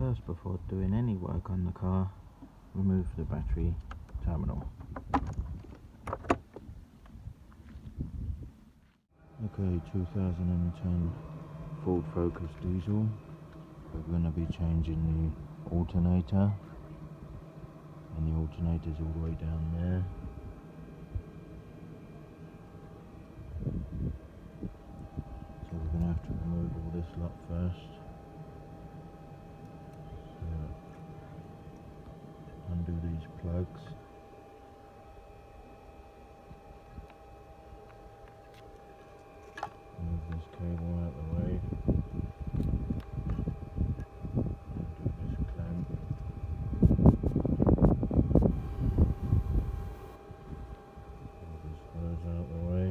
first, before doing any work on the car, remove the battery terminal. Okay, 2010 Ford Focus diesel. We're going to be changing the alternator, and the alternator's all the way down there. So we're going to have to remove all this lot first. Undo these plugs. Move this cable out of the way. Undo this clamp. Move this hose out of the way.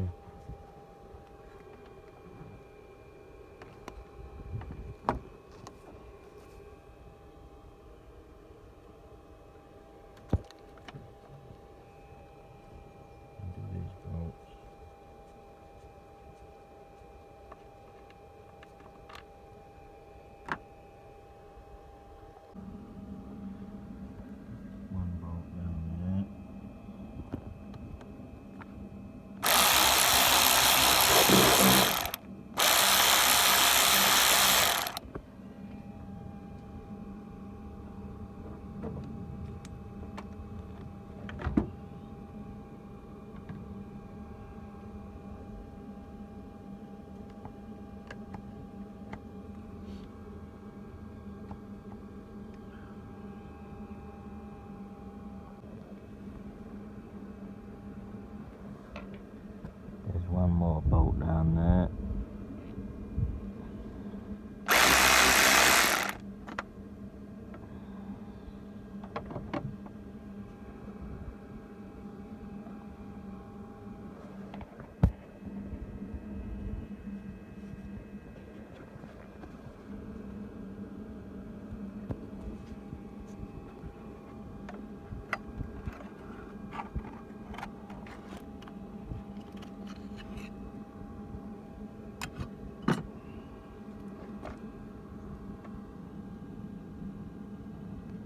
There's one more bolt down there.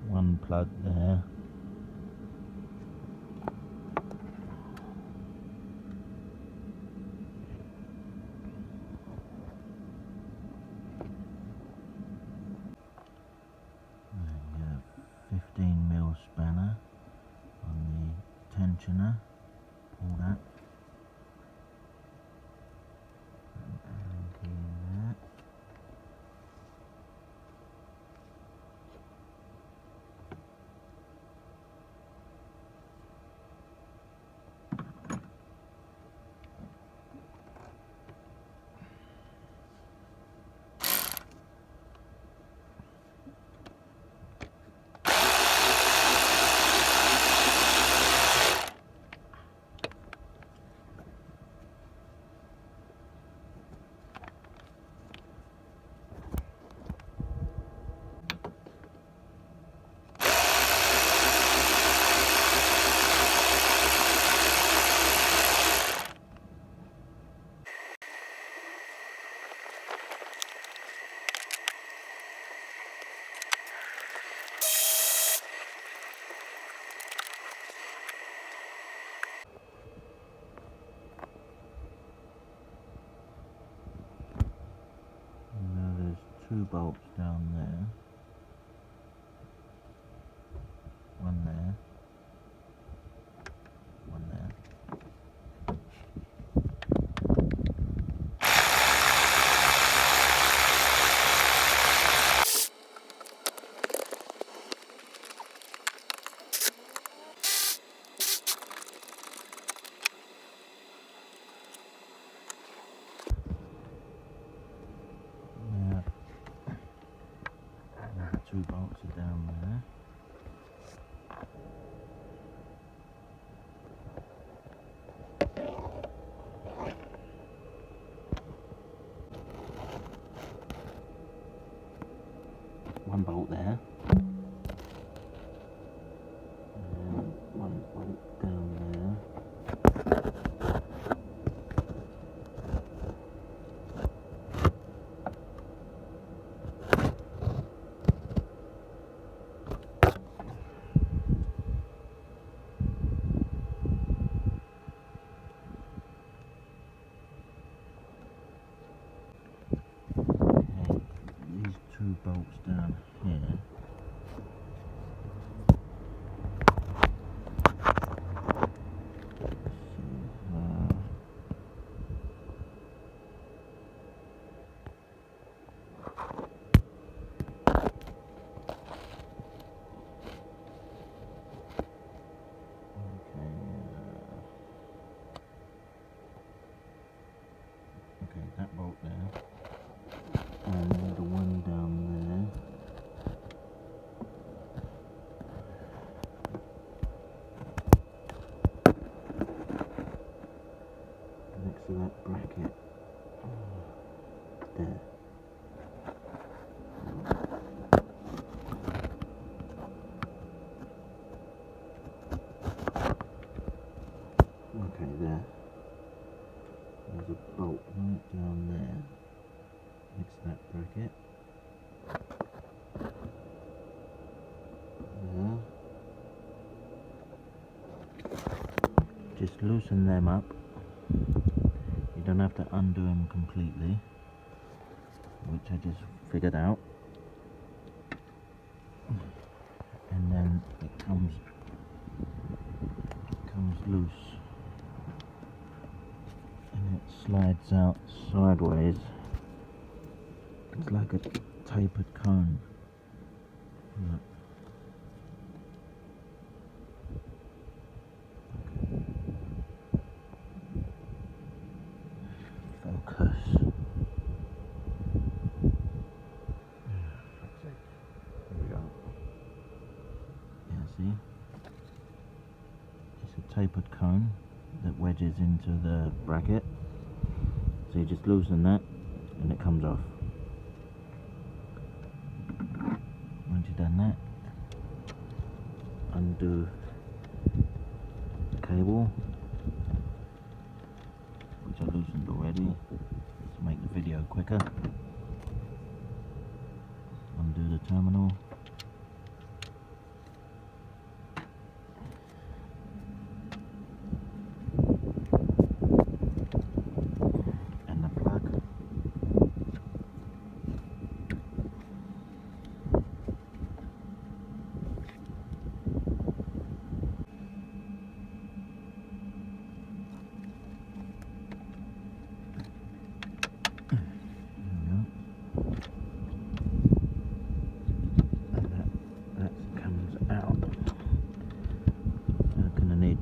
One plug there. We have 15mm spanner on the tensioner. Pull that. And in that. Two bolts down there, one there, one there. Two bolts are down there. One bolt there. And one bolt down there. bolts down here. Okay, that bolt there, and the one down there. Next to that bracket there. Okay, there. There's a bolt right down there next to that bracket. There. Just loosen them up. You don't have to undo them completely, which I just figured out. And then it comes loose. And it slides out sideways. It's like a tapered cone. Look. Focus. There we go. Yeah, see? It's a tapered cone that wedges into the bracket. So you just loosen that and it comes off. Once you've done that, undo the cable, which I loosened already to make the video quicker. Undo the terminal. And the plug.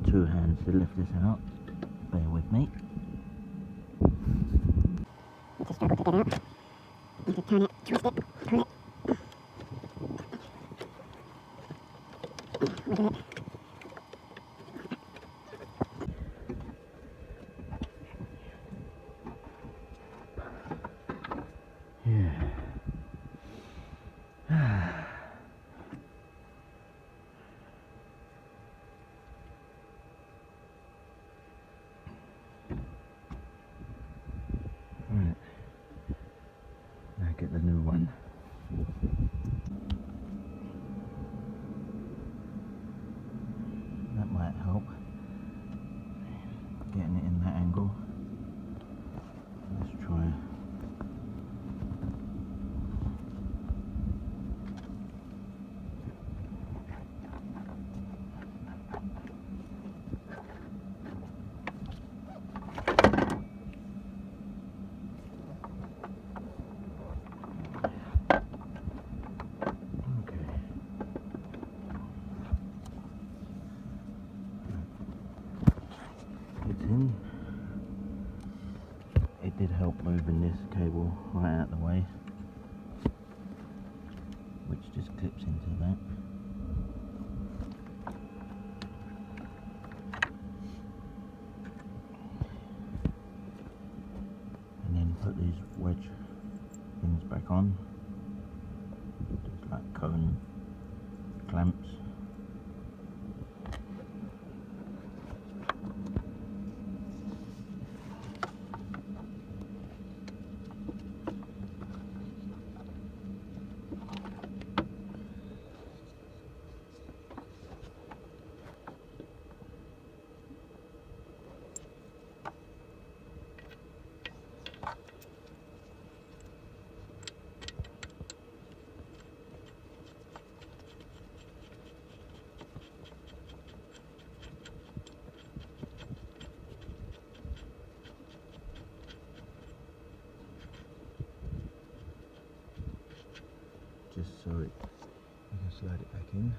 Two hands to lift this out. Bear with me. It's a struggle to get out. You have to turn it, twist it, pull it. Wiggle it. Yeah. Right, now get the new one. That might help, getting it in that angle. Let's try. It did help moving this cable right out of the way, which just clips into that. And then put these wedge things back on, just like cone clamps. so you can slide it back in.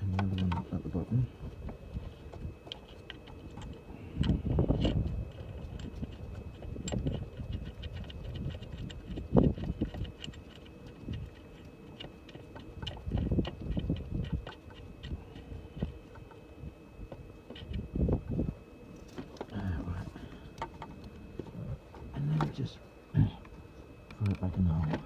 And the other one at the bottom. Just throw it back in the hole.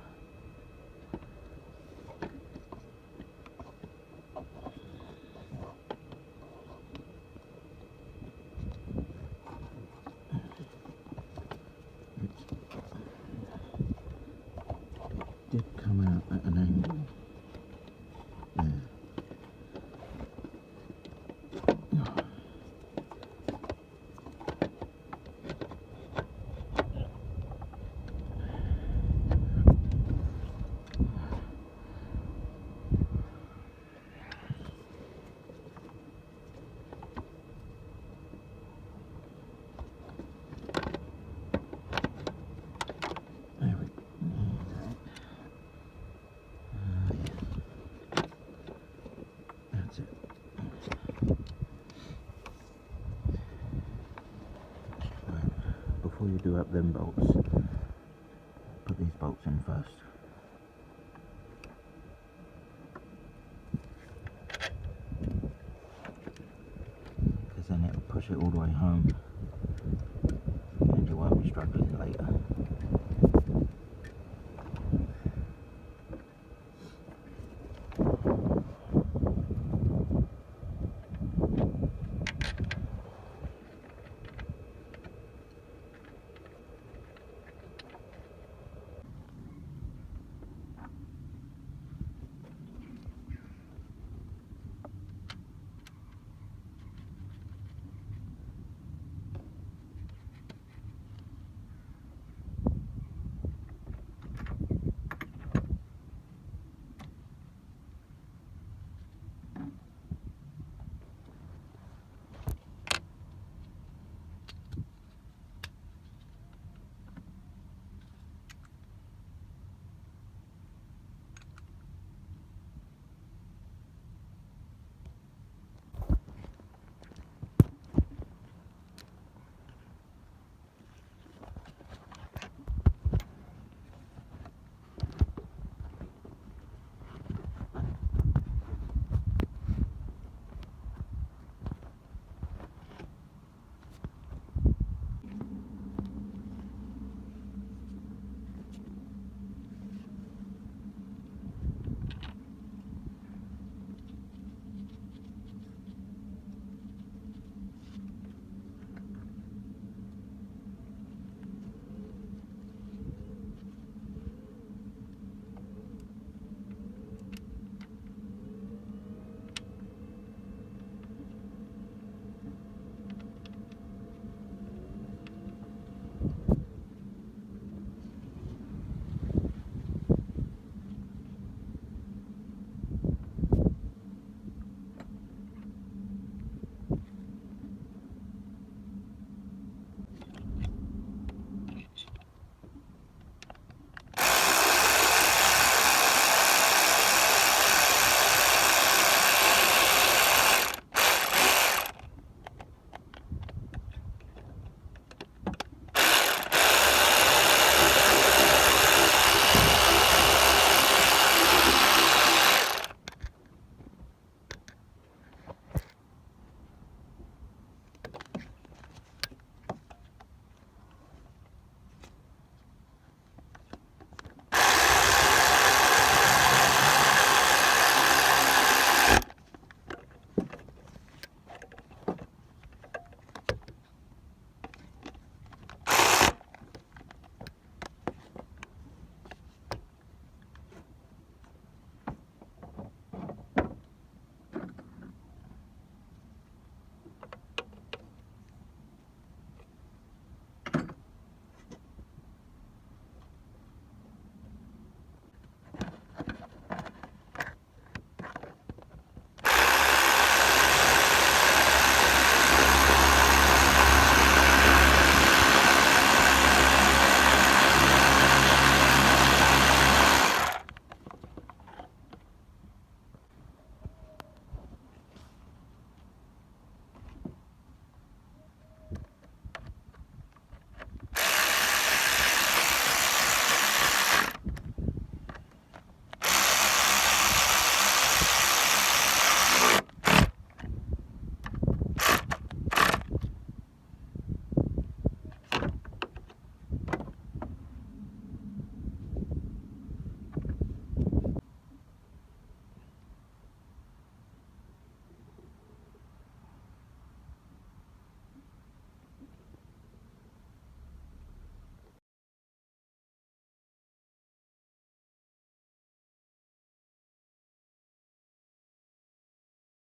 It did come out at an angle. There. That's it. Right. Before you do up them bolts, put these bolts in first. Because then it'll push it all the way home and you won't be struggling later.